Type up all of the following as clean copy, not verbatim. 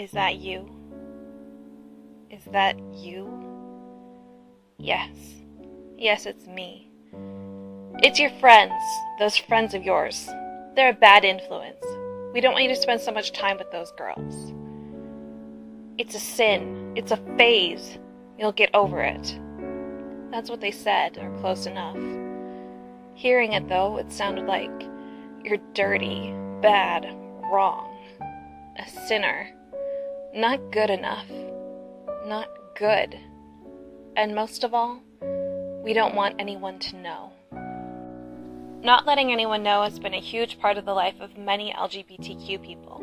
Is that you? Is that you? Yes. Yes, it's me. It's your friends, those friends of yours. They're a bad influence. We don't want you to spend so much time with those girls. It's a sin. It's a phase. You'll get over it. That's what they said, or close enough. Hearing it, though, it sounded like you're dirty, bad, wrong. A sinner. Not good enough. Not good. And most of all, we don't want anyone to know. Not letting anyone know has been a huge part of the life of many LGBTQ people.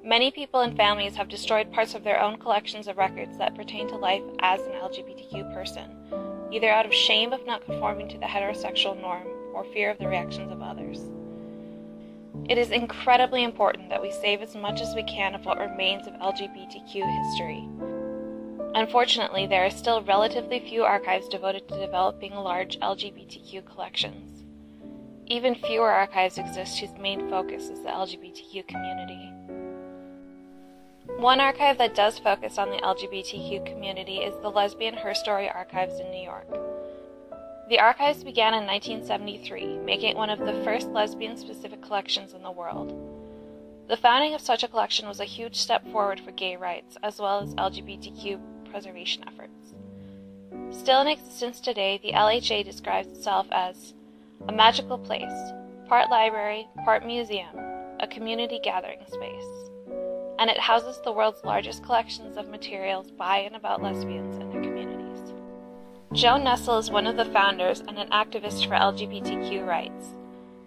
Many people and families have destroyed parts of their own collections of records that pertain to life as an LGBTQ person, either out of shame of not conforming to the heterosexual norm or fear of the reactions of others. It is incredibly important that we save as much as we can of what remains of LGBTQ history. Unfortunately, there are still relatively few archives devoted to developing large LGBTQ collections. Even fewer archives exist whose main focus is the LGBTQ community. One archive that does focus on the LGBTQ community is the Lesbian Herstory archives in New York. The archives began in 1973, making it one of the first lesbian-specific collections in the world. The founding of such a collection was a huge step forward for gay rights, as well as LGBTQ preservation efforts. Still in existence today, the LHA describes itself as a magical place, part library, part museum, a community gathering space. And it houses the world's largest collections of materials by and about lesbians and their communities. Joan Nestle is one of the founders and an activist for LGBTQ rights.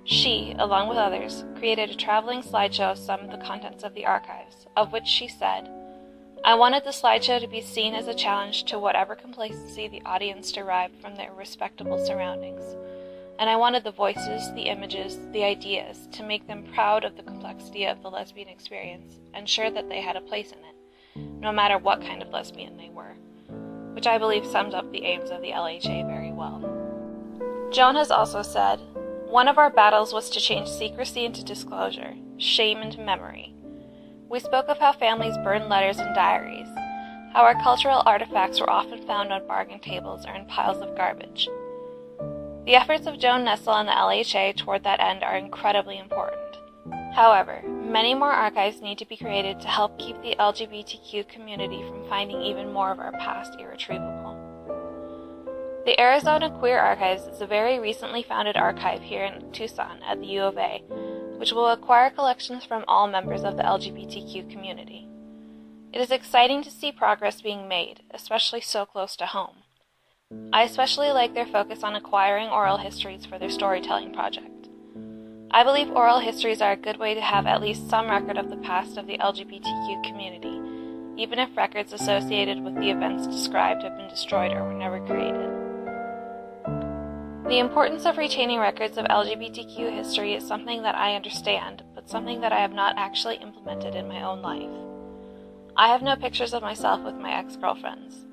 She, along with others, created a traveling slideshow of some of the contents of the archives, of which she said, "I wanted the slideshow to be seen as a challenge to whatever complacency the audience derived from their respectable surroundings. And I wanted the voices, the images, the ideas to make them proud of the complexity of the lesbian experience and sure that they had a place in it, no matter what kind of lesbian they were," which I believe sums up the aims of the LHA very well. Joan has also said, "One of our battles was to change secrecy into disclosure, shame into memory. We spoke of how families burned letters and diaries, how our cultural artifacts were often found on bargain tables or in piles of garbage. The efforts of Joan Nestle and the LHA toward that end are incredibly important. However, many more archives need to be created to help keep the LGBTQ community from finding even more of our past irretrievable. The Arizona Queer Archives is a very recently founded archive here in Tucson at the U of A, which will acquire collections from all members of the LGBTQ community. It is exciting to see progress being made, especially so close to home. I especially like their focus on acquiring oral histories for their storytelling project. I believe oral histories are a good way to have at least some record of the past of the LGBTQ community, even if records associated with the events described have been destroyed or were never created. The importance of retaining records of LGBTQ history is something that I understand, but something that I have not actually implemented in my own life. I have no pictures of myself with my ex-girlfriends.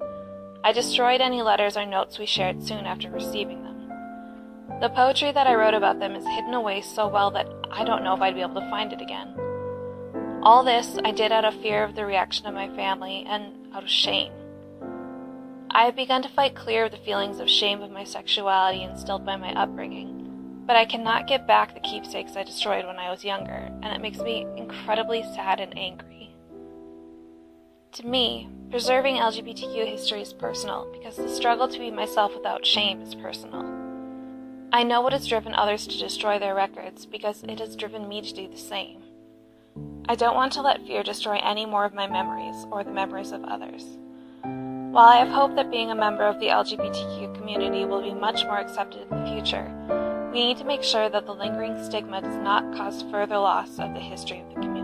I destroyed any letters or notes we shared soon after receiving them. The poetry that I wrote about them is hidden away so well that I don't know if I'd be able to find it again. All this I did out of fear of the reaction of my family and out of shame. I have begun to fight clear of the feelings of shame of my sexuality instilled by my upbringing, but I cannot get back the keepsakes I destroyed when I was younger, and it makes me incredibly sad and angry. To me, preserving LGBTQ history is personal because the struggle to be myself without shame is personal. I know what has driven others to destroy their records because it has driven me to do the same. I don't want to let fear destroy any more of my memories or the memories of others. While I have hope that being a member of the LGBTQ community will be much more accepted in the future, we need to make sure that the lingering stigma does not cause further loss of the history of the community.